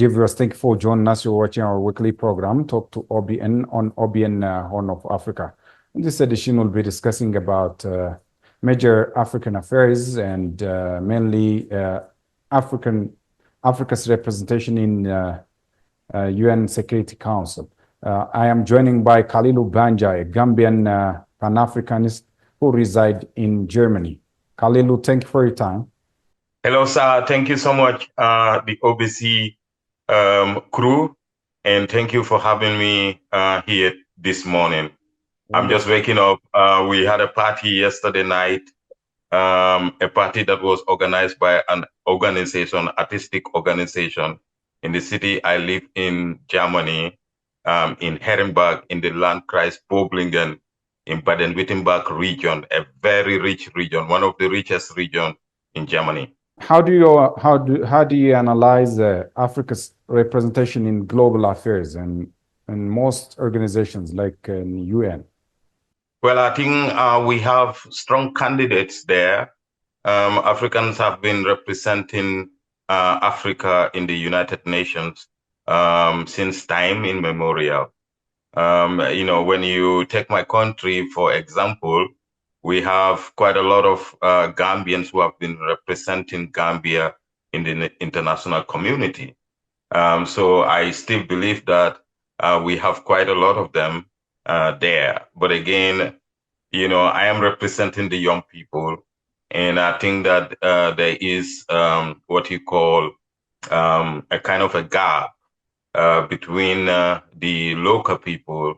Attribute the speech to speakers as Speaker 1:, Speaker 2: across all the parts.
Speaker 1: Dear viewers, thank you for joining us. You're watching our weekly program, Talk to OBN on OBN Horn of Africa. In this edition, we'll be discussing about major African affairs and mainly Africa's representation in UN Security Council. I am joining by Kalilu Banja, a Gambian PanAfricanist who reside in Germany. Kalilu, thank you for your time.
Speaker 2: Hello, sir. Thank you so much, the OBC crew, and thank you for having me here this morning. I'm just waking up. We had a party yesterday night, a party that was organized by an organization, artistic organization in the city I live in Germany, in Herrenberg, in the Landkreis Boblingen, in Baden-Württemberg region, a very rich region, one of the richest regions in Germany.
Speaker 1: How do you analyze Africa's representation in global affairs and in most organizations like in UN?
Speaker 2: Well, I think we have strong candidates there. Africans have been representing Africa in the United Nations since time immemorial. When you take my country, for example, we have quite a lot of Gambians who have been representing Gambia in the international community. So I still believe that we have quite a lot of them there. But again, I am representing the young people, and I think that there is what you call a kind of a gap between the local people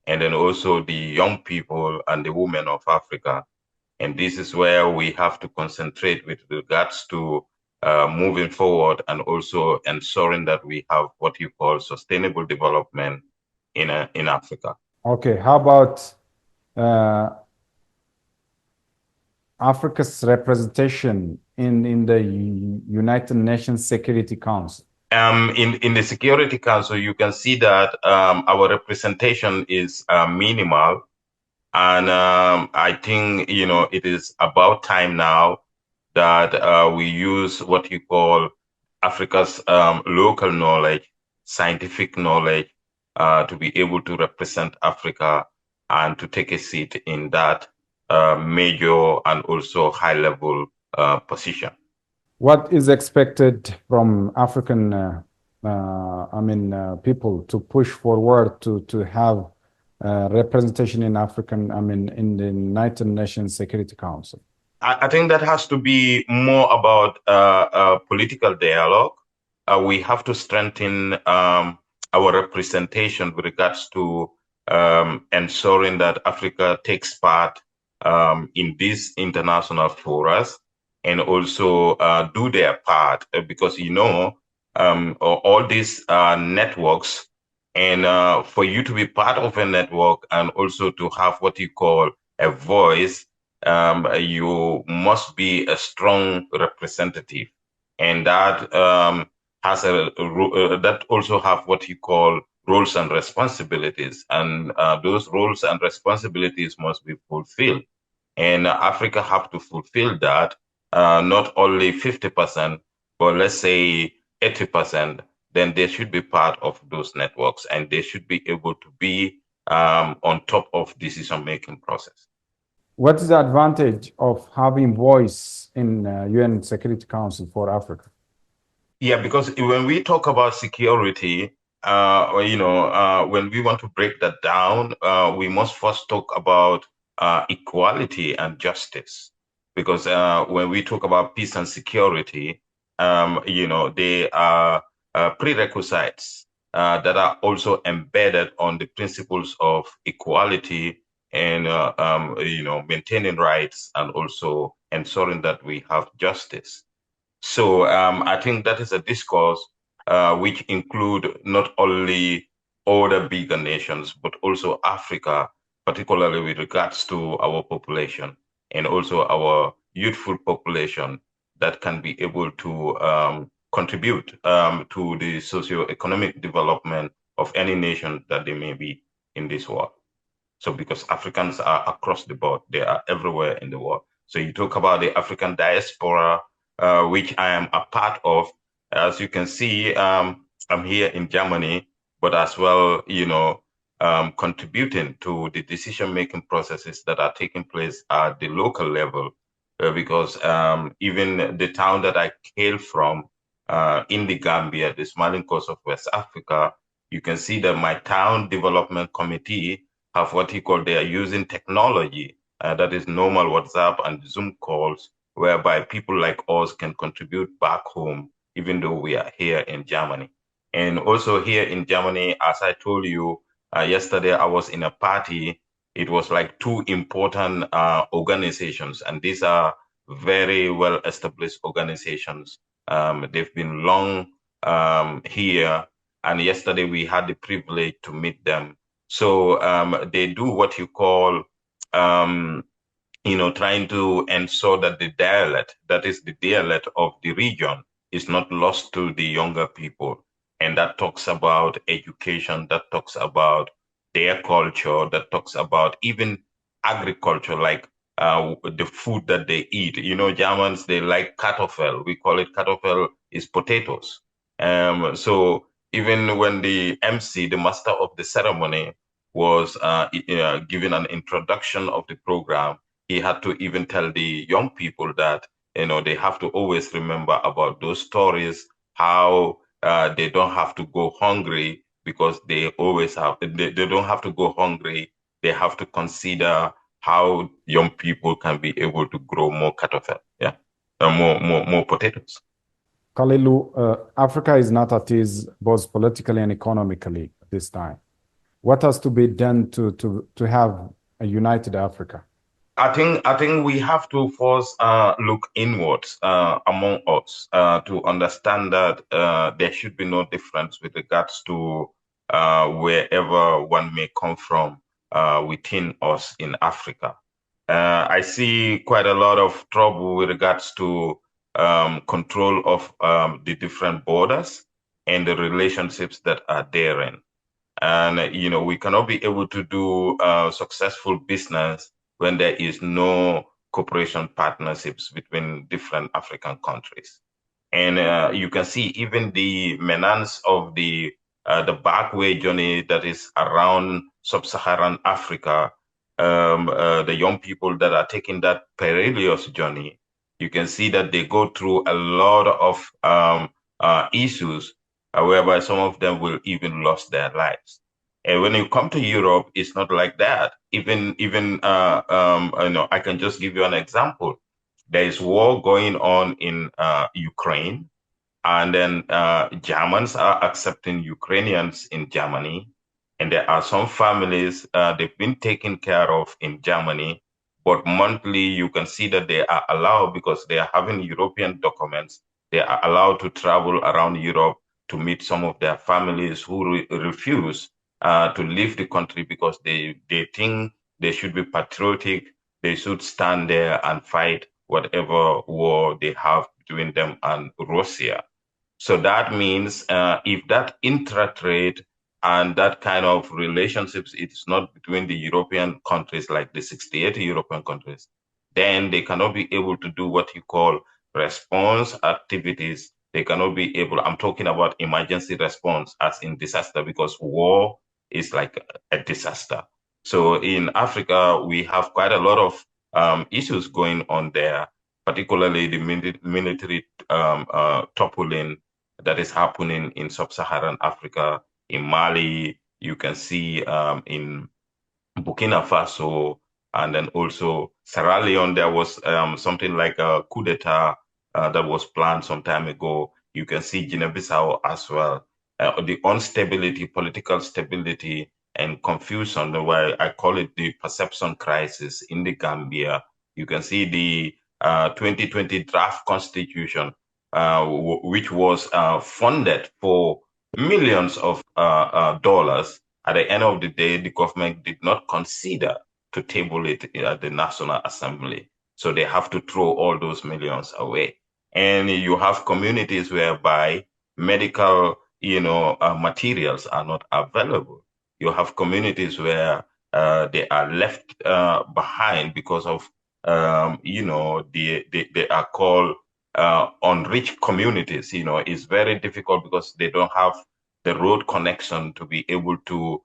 Speaker 2: and then also the young people and the women of Africa. And this is where we have to concentrate with regards to moving forward and also ensuring that we have what you call sustainable development in Africa.
Speaker 1: Okay, how about Africa's representation in the United Nations Security Council?
Speaker 2: In the Security Council, you can see that our representation is minimal. And I think, it is about time now that we use what you call Africa's local knowledge, scientific knowledge, to be able to represent Africa and to take a seat in that major and also high-level position.
Speaker 1: What is expected from African people to push forward to have representation in in the United Nations Security Council?
Speaker 2: I think that has to be more about political dialogue. We have to strengthen our representation with regards to ensuring that Africa takes part in these international forums and also do their part, because all these networks, and for you to be part of a network and also to have what you call a voice, you must be a strong representative, and that that also have what you call roles and responsibilities, and those roles and responsibilities must be fulfilled, and Africa have to fulfill that, not only 50%, but let's say 80%. Then they should be part of those networks, and they should be able to be on top of decision-making process.
Speaker 1: What is the advantage of having voice in UN Security Council for Africa?
Speaker 2: Yeah, because when we talk about security, when we want to break that down, we must first talk about equality and justice. Because when we talk about peace and security, they are prerequisites that are also embedded on the principles of equality and maintaining rights and also ensuring that we have justice. So I think that is a discourse which include not only other bigger nations, but also Africa, particularly with regards to our population and also our youthful population that can be able to contribute to the socio-economic development of any nation that they may be in this world. So because Africans are across the board, they are everywhere in the world. So you talk about the African diaspora, which I am a part of. As you can see, I'm here in Germany, but as well, contributing to the decision-making processes that are taking place at the local level. Because even the town that I hail from in the Gambia, the Smiling Coast of West Africa, you can see that my town development committee have what you call, they are using technology, that is normal WhatsApp and Zoom calls, whereby people like us can contribute back home, even though we are here in Germany. And also here in Germany, as I told you yesterday, I was in a party. It was like two important organizations, and these are very well established organizations. They've been long here, and yesterday we had the privilege to meet them. So they do what you call um, trying to ensure that the dialect, that is the dialect of the region, is not lost to the younger people. And that talks about education, that talks about their culture, that talks about even agriculture, like the food that they eat. Germans, they like Kartoffel. We call it Kartoffel is potatoes. So even when the MC, the master of the ceremony, was giving an introduction of the program, he had to even tell the young people that they have to always remember about those stories, how they don't have to go hungry, because they don't have to go hungry. They have to consider how young people can be able to grow more cattle, more potatoes.
Speaker 1: Kalilu, Africa is not at ease both politically and economically at this time. What has to be done to have a united Africa?
Speaker 2: I think we have to first look inwards among us to understand that there should be no difference with regards to wherever one may come from within us in Africa. I see quite a lot of trouble with regards to control of the different borders and the relationships that are therein. And, we cannot be able to do successful business when there is no cooperation partnerships between different African countries. And you can see even the menace of the backway journey that is around sub-Saharan Africa, the young people that are taking that perilous journey, you can see that they go through a lot of issues whereby some of them will even lose their lives. And when you come to Europe, it's not like that. I can just give you an example. There is war going on in Ukraine, and then Germans are accepting Ukrainians in Germany. And there are some families they've been taken care of in Germany, but monthly you can see that they are allowed, because they are having European documents, they are allowed to travel around Europe to meet some of their families who refuse to leave the country, because they think they should be patriotic, they should stand there and fight whatever war they have between them and Russia. So that means if that intra-trade and that kind of relationships, it's not between the European countries, like the 68 European countries, then they cannot be able to do what you call response activities. They cannot be able, I'm talking about emergency response as in disaster, because war is like a disaster. So in Africa, we have quite a lot of issues going on there, particularly the military toppling that is happening in sub-Saharan Africa, in Mali. You can see in Burkina Faso, and then also Sierra Leone. There was something like a coup d'etat that was planned some time ago. You can see Guinea-Bissau as well. The instability, political stability, and confusion, why I call it the perception crisis in the Gambia. You can see the 2020 draft constitution, which was funded for millions of dollars. At the end of the day, the government did not consider to table it at the National Assembly. So they have to throw all those millions away. And you have communities whereby medical, materials are not available. You have communities where they are left behind because of, they are called unreached communities. It's very difficult because they don't have the road connection to be able to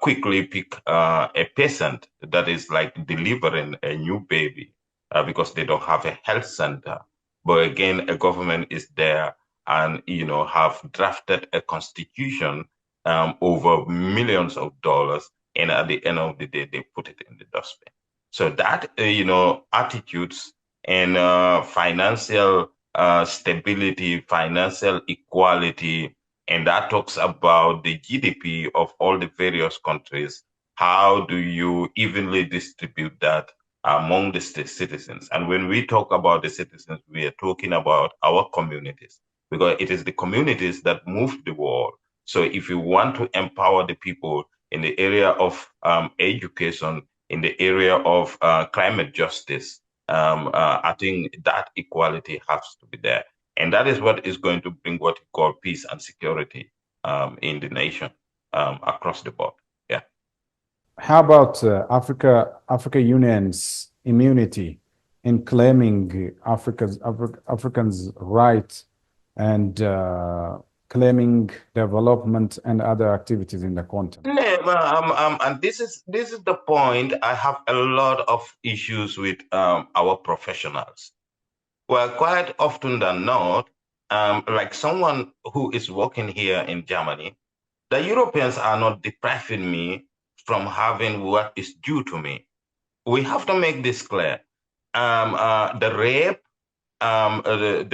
Speaker 2: quickly pick a patient that is like delivering a new baby because they don't have a health center. But again, a government is there and, have drafted a constitution over millions of dollars. And at the end of the day, they put it in the dustbin. So that, attitudes and financial stability, financial equality, and that talks about the GDP of all the various countries. How do you evenly distribute that among the citizens? And when we talk about the citizens, we are talking about our communities, because it is the communities that move the world. So if you want to empower the people in the area of education, in the area of climate justice, I think that equality has to be there. And that is what is going to bring what we call peace and security in the nation across the board. Yeah.
Speaker 1: How about Africa Union's immunity in claiming Africans' right and claiming development and other activities in the continent?
Speaker 2: And this is the point. I have a lot of issues with our professionals. Well, quite often than not, like someone who is working here in Germany, the Europeans are not depriving me from having what is due to me. We have to make this clear. The rape, the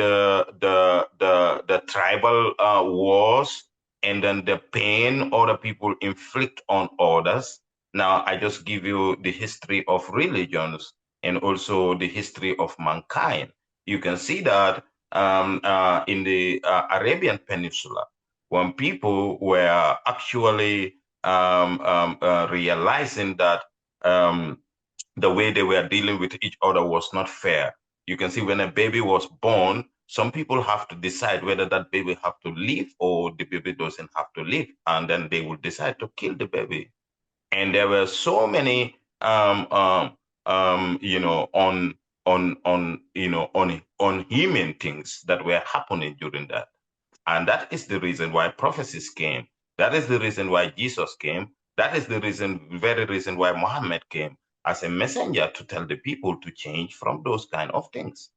Speaker 2: tribal wars, and then the pain other people inflict on others. Now, I just give you the history of religions and also the history of mankind. You can see that in the Arabian Peninsula, when people were actually realizing that the way they were dealing with each other was not fair. You can see when a baby was born, some people have to decide whether that baby have to live or the baby doesn't have to live, and then they will decide to kill the baby. And there were so many, on human things that were happening during that. And that is the reason why prophecies came. That is the reason why Jesus came. That is the very reason why Muhammad came as a messenger to tell the people to change from those kind of things.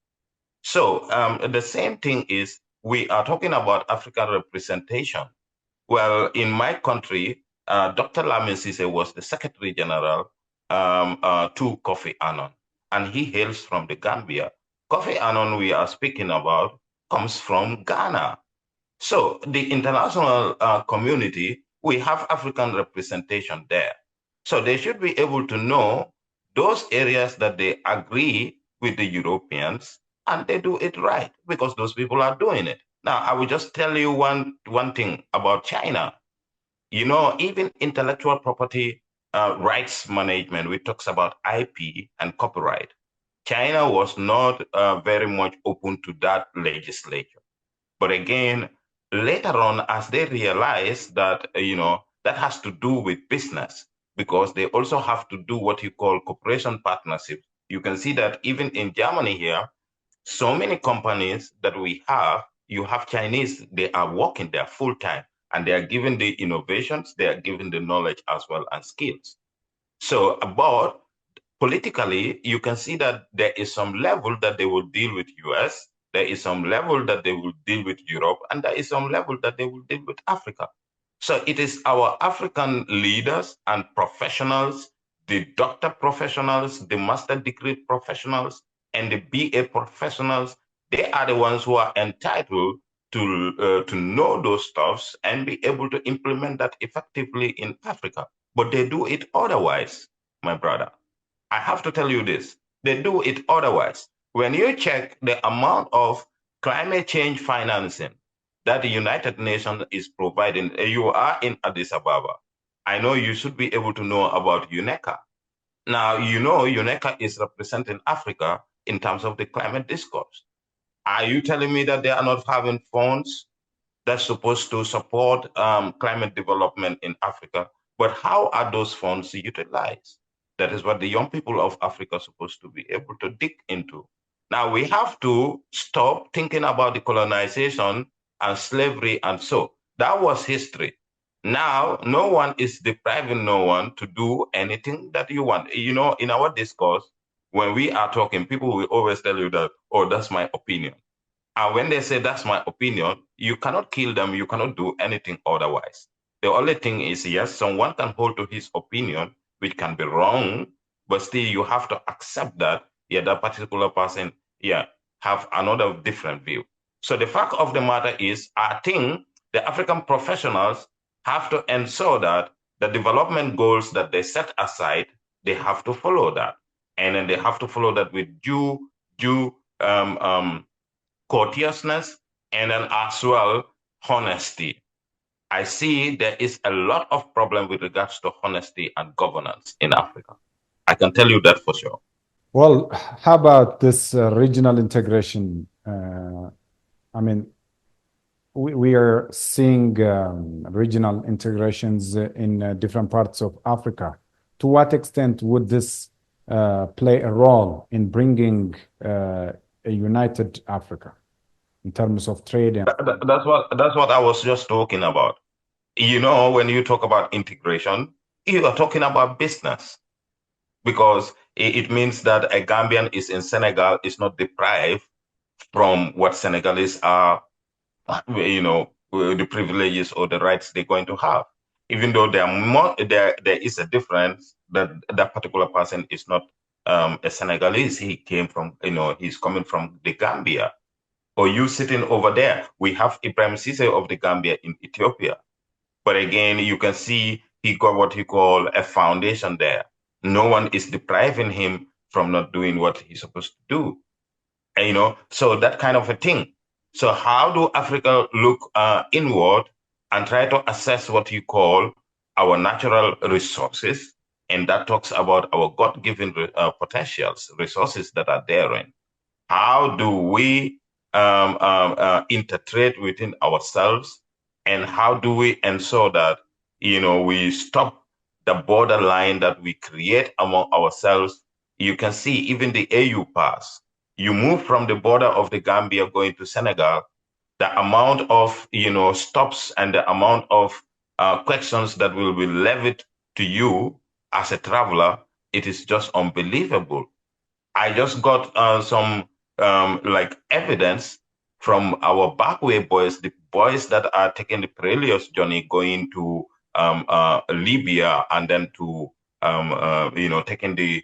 Speaker 2: So the same thing is we are talking about African representation. Well, in my country, Dr. Lamin Sise was the Secretary General to Kofi Annan, and he hails from the Gambia. Kofi Annan we are speaking about comes from Ghana. So the international community, we have African representation there. So they should be able to know those areas that they agree with the Europeans and they do it right because those people are doing it. Now, I will just tell you one thing about China. Even intellectual property rights management, which talks about IP and copyright, China was not very much open to that legislation. But again, later on, as they realize that, that has to do with business, because they also have to do what you call cooperation partnerships. You can see that even in Germany here, so many companies that we have, you have Chinese, they are working there full time and they are given the innovations, they are given the knowledge as well and skills. So about politically, you can see that there is some level that they will deal with US, there is some level that they will deal with Europe, and there is some level that they will deal with Africa. So it is our African leaders and professionals, the doctor professionals, the master degree professionals, and the BA professionals. They are the ones who are entitled to know those stuffs and be able to implement that effectively in Africa. But they do it otherwise, my brother. I have to tell you this. They do it otherwise. When you check the amount of climate change financing that the United Nations is providing, you are in Addis Ababa. I know you should be able to know about UNECA. Now, UNECA is representing Africa in terms of the climate discourse. Are you telling me that they are not having funds that's supposed to support climate development in Africa? But how are those funds utilized? That is what the young people of Africa are supposed to be able to dig into. Now we have to stop thinking about the colonization and slavery and so. That was history. Now, no one is depriving no one to do anything that you want. You know, in our discourse, when we are talking, people will always tell you that, oh, that's my opinion. And when they say that's my opinion, you cannot kill them. You cannot do anything otherwise. The only thing is, yes, someone can hold to his opinion, which can be wrong, but still you have to accept that, yeah, that particular person, yeah, have another different view. So the fact of the matter is, I think the African professionals have to ensure that the development goals that they set aside, they have to follow that. And then they have to follow that with due courteousness, and then as well honesty. I see there is a lot of problem with regards to honesty and governance in Africa. I can tell you that for sure.
Speaker 1: Well, how about this regional integration? I mean, we are seeing regional integrations in different parts of Africa. To what extent would this play a role in bringing a united Africa in terms of trade? And
Speaker 2: That's what I was just talking about. You know, when you talk about integration, you are talking about business, because it means that a Gambian is in Senegal is not deprived from what Senegalese are, you know, the privileges or the rights they're going to have. Even though there is a difference that that particular person is not a Senegalese, he came from, you know, he's coming from the Gambia. Or you sitting over there, we have Ibrahim Sise of the Gambia in Ethiopia. But again, you can see he got what he call a foundation there. No one is depriving him from not doing what he's supposed to do. And, you know, so that kind of a thing. So how do Africa look inward and try to assess what you call our natural resources? And that talks about our God-given potentials, resources that are therein. How do we intertrade within ourselves, and how do we ensure that, you know, we stop the borderline that we create among ourselves? You can see even the AU pass. You move from the border of the Gambia going to Senegal, the amount of, you know, stops and the amount of questions that will be levied to you as a traveler, it is just unbelievable. I just got some like evidence from our backway boys, the boys that are taking the perilous journey going to Libya and then to you know, taking the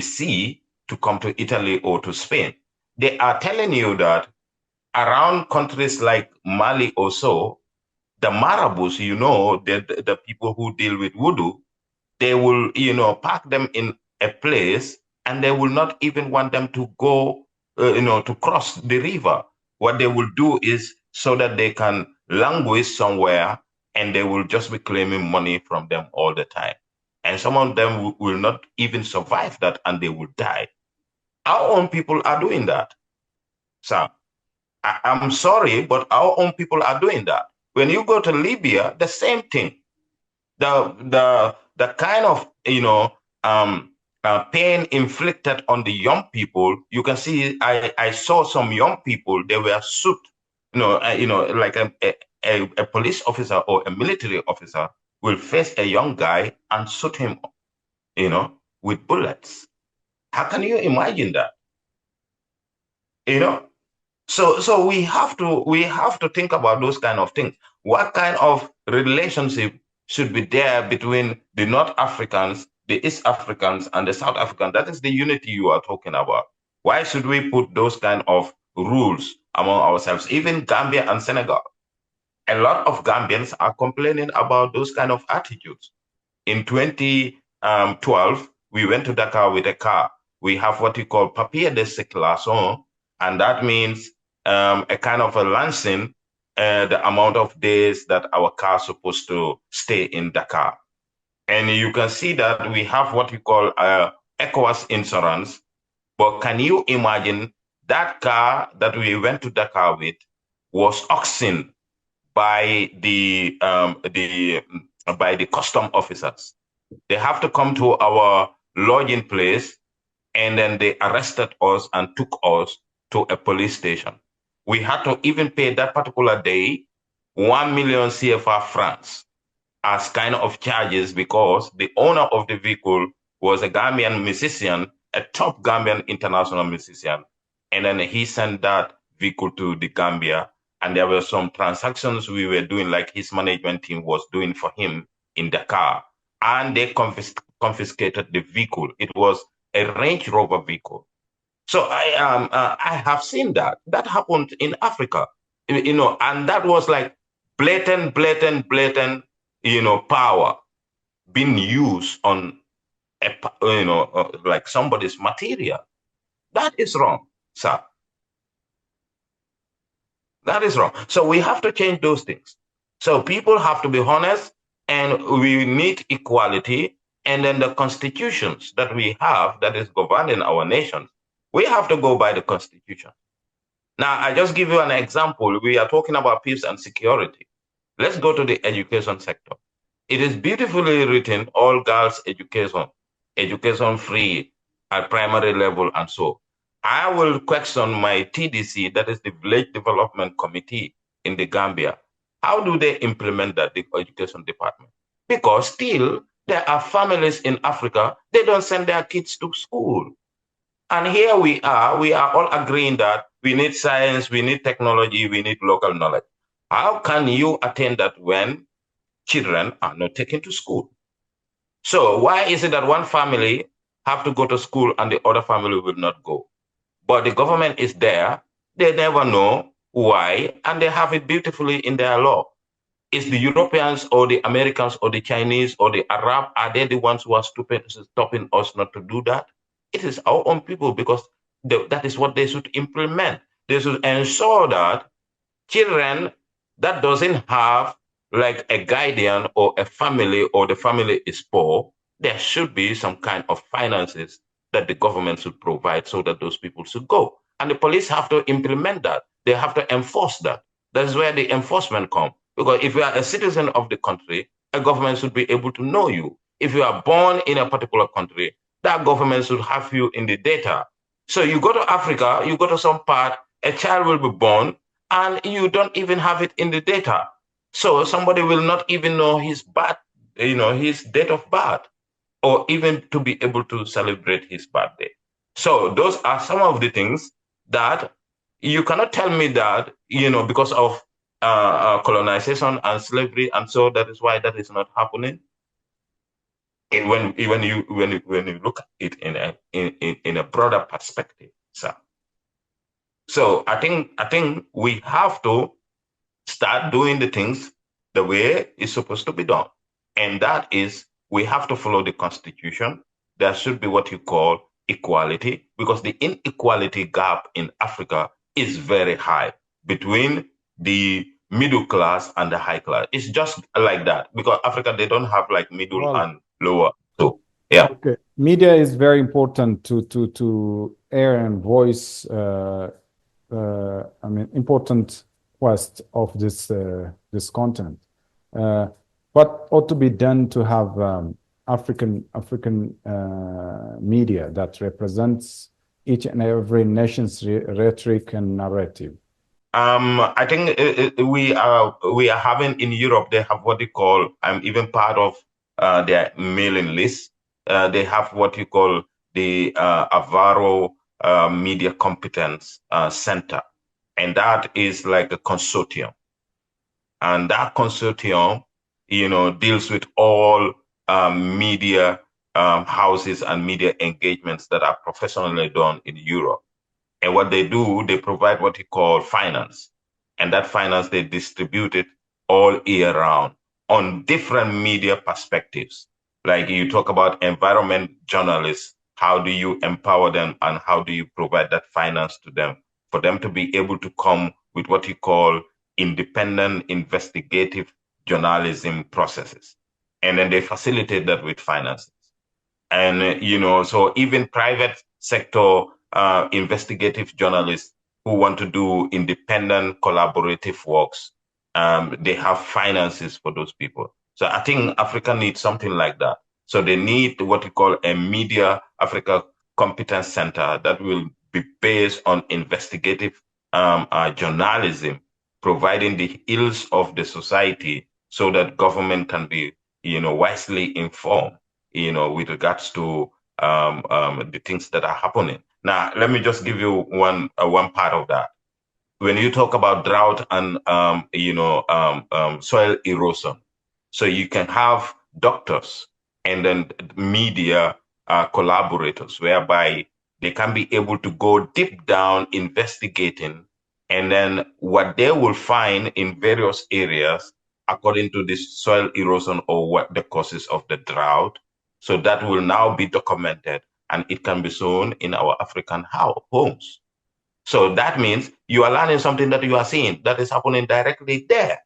Speaker 2: sea to come to Italy or to Spain. They are telling you that around countries like Mali or so, the marabouts, you know, the people who deal with voodoo, they will, you know, park them in a place and they will not even want them to go, you know, to cross the river. What they will do is so that they can languish somewhere, and they will just be claiming money from them all the time. And some of them will not even survive that, and they will die. Our own people are doing that. So I'm sorry, but our own people are doing that. When you go to Libya, the same thing. The kind of, you know, pain inflicted on the young people. You can see I saw some young people, they were suit, you know, like a police officer or a military officer will face a young guy and shoot him, you know, with bullets. How can you imagine that? You know, so we have to think about those kind of things. What kind of relationship should be there between the North Africans, the East Africans, and the South Africans? That is the unity you are talking about. Why should we put those kind of rules among ourselves? Even Gambia and Senegal, a lot of Gambians are complaining about those kind of attitudes. In 2012, we went to Dakar with a car. We have what we call papier de circulation, and that means a kind of a lancing, the amount of days that our car is supposed to stay in Dakar. And you can see that we have what we call ECOWAS insurance. But can you imagine that car that we went to Dakar with was auctioned by the custom officers? They have to come to our lodging place, and then they arrested us and took us to a police station. We had to even pay that particular day 1 million CFR francs as kind of charges because the owner of the vehicle was a Gambian musician, a top Gambian international musician. And then he sent that vehicle to the Gambia. And there were some transactions we were doing, like his management team was doing for him in Dakar. And they confiscated the vehicle. It was a Range Rover vehicle. So I have seen that. That happened in Africa, and that was like blatant, power being used on like somebody's material. That is wrong, sir. That is wrong. So we have to change those things. So people have to be honest, and we need equality. And then the constitutions that we have that is governing our nations, we have to go by the constitution. Now, I just give you an example. We are talking about peace and security. Let's go to the education sector. It is beautifully written, all girls education free at primary level and so. I will question my TDC, that is the Village Development Committee in the Gambia. How do they implement that, the education department? Because still, there are families in Africa, they don't send their kids to school. And here we are all agreeing that we need science, we need technology, we need local knowledge. How can you attain that when children are not taken to school? So why is it that one family have to go to school and the other family will not go? But the government is there, they never know why, and they have it beautifully in their law. Is the Europeans or the Americans or the Chinese or the Arab, are they the ones who are stopping us not to do that? It is our own people, because that is what they should implement. They should ensure that children that doesn't have like a guardian or a family, or the family is poor, there should be some kind of finances that the government should provide so that those people should go. And the police have to implement that. They have to enforce that. That's where the enforcement comes. Because if you are a citizen of the country, a government should be able to know you. If you are born in a particular country, that government should have you in the data. So you go to Africa, you go to some part, a child will be born, and you don't even have it in the data. So somebody will not even know his birth, his date of birth, or even to be able to celebrate his birthday. So those are some of the things that you cannot tell me that, because of colonization and slavery, and so that is why that is not happening. And when you look at it in a broader perspective, sir. So I think we have to start doing the things the way it's supposed to be done, and that is we have to follow the Constitution. There should be what you call equality, because the inequality gap in Africa is very high between the middle class and the high class. It's just like that, because Africa, they don't have like middle and lower. So yeah.
Speaker 1: Okay. Media is very important to air and voice. Important quest of this continent. What ought to be done to have African media that represents each and every nation's rhetoric and narrative?
Speaker 2: I think we are having in Europe, they have what they call, I'm even part of their mailing list. They have what you call the Avaro Media Competence Center. And that is like a consortium. And that consortium, deals with all media houses and media engagements that are professionally done in Europe. And what they do, they provide what you call finance. And that finance, they distribute it all year round on different media perspectives. Like you talk about environment journalists, how do you empower them and how do you provide that finance to them for them to be able to come with what you call independent investigative journalism processes. And then they facilitate that with finances. And, so even private sector investigative journalists who want to do independent collaborative works, they have finances for those people. So I think Africa needs something like that. So they need what we call a Media Africa Competence Center that will be based on investigative journalism providing the ills of the society so that government can be, wisely informed, with regards to the things that are happening. Now, let me just give you one part of that. When you talk about drought and soil erosion, so you can have doctors and then media collaborators, whereby they can be able to go deep down investigating, and then what they will find in various areas according to the soil erosion or what the causes of the drought. So that will now be documented and it can be shown in our African homes. So that means you are learning something that you are seeing that is happening directly there.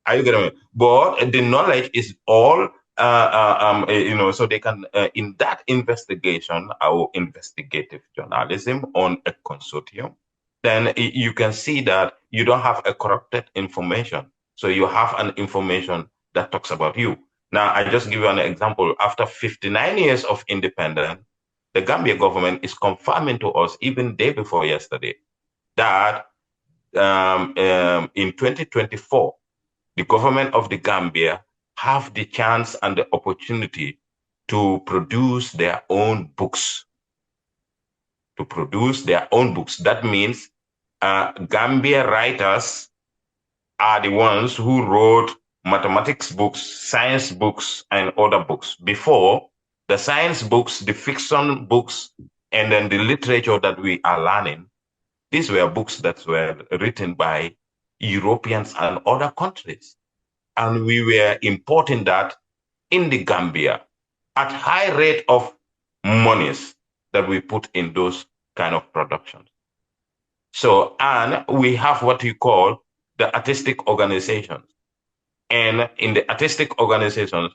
Speaker 2: Are you getting me? But the knowledge is all, so they can, in that investigation or investigative journalism on a consortium, then you can see that you don't have a corrupted information. So you have an information that talks about you. Now, I just give you an example. After 59 years of independence, the Gambia government is confirming to us, even day before yesterday, that in 2024, the government of the Gambia have the chance and the opportunity to produce their own books. To produce their own books. That means Gambia writers are the ones who wrote mathematics books, science books, and other books. Before, the science books, the fiction books, and then the literature that we are learning, these were books that were written by Europeans and other countries. And we were importing that in the Gambia at high rate of monies that we put in those kind of productions. So, and we have what you call the artistic organizations. And in the artistic organizations,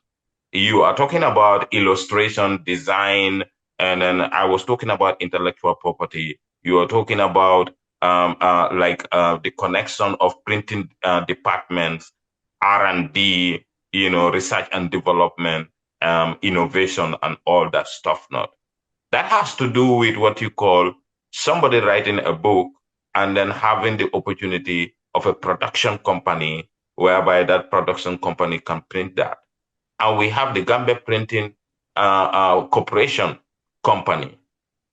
Speaker 2: you are talking about illustration, design, and then I was talking about intellectual property. You are talking about the connection of printing departments, R&D, research and development, innovation, and all that stuff. Not that has to do with what you call somebody writing a book and then having the opportunity of a production company, whereby that production company can print that. And we have the Gambia Printing Corporation Company.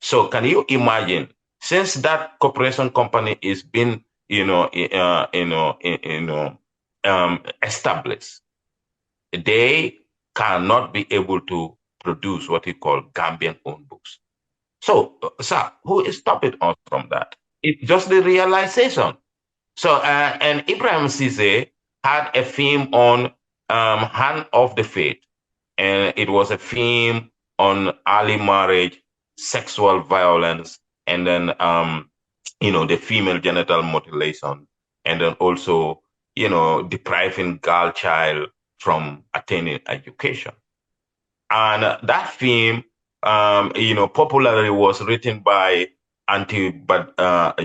Speaker 2: So can you imagine, since that corporation company is been, established, they cannot be able to produce what we call Gambian owned books. So, sir, who is stopping us from that? It's just the realization. So, and Ibrahim Cisse had a film on Hand of the Faith, and it was a film on early marriage, sexual violence, and then, the female genital mutilation, and then also, depriving girl child from attaining education. And that film, popularly was written by Auntie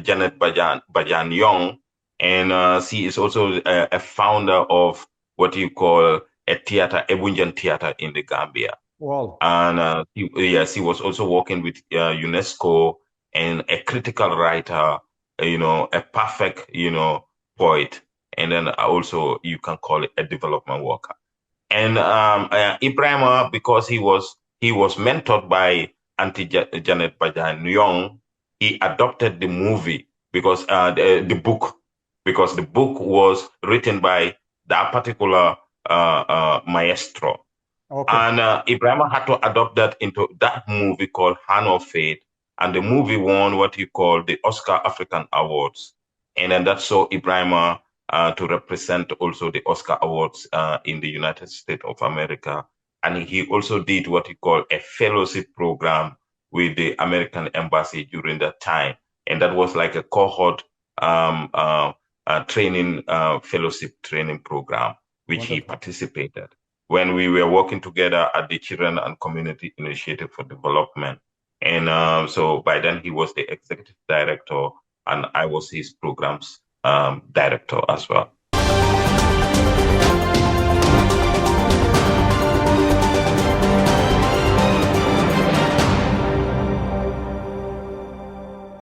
Speaker 2: Janet Bajan Young, and she is also a founder of what you call a theater, Ebunjan Theater in the Gambia.
Speaker 1: Wow.
Speaker 2: And she was also working with UNESCO, and a critical writer, a perfect, poet, and then also you can call it a development worker. And Ibrahim, because he was mentored by Auntie Janet Bajan Young, he adopted the movie because the book, because the book was written by that particular maestro.
Speaker 1: Okay.
Speaker 2: And Ibrahim had to adopt that into that movie called Hand of Faith. And the movie won what you call the Oscar African Awards. And then that saw Ibrahim to represent also the Oscar Awards in the United States of America. And he also did what he called a fellowship program with the American Embassy during that time. And that was like a cohort training, fellowship training program, which he participated when we were working together at the Children and Community Initiative for Development. And so by then he was the executive director and I was his programs director as well.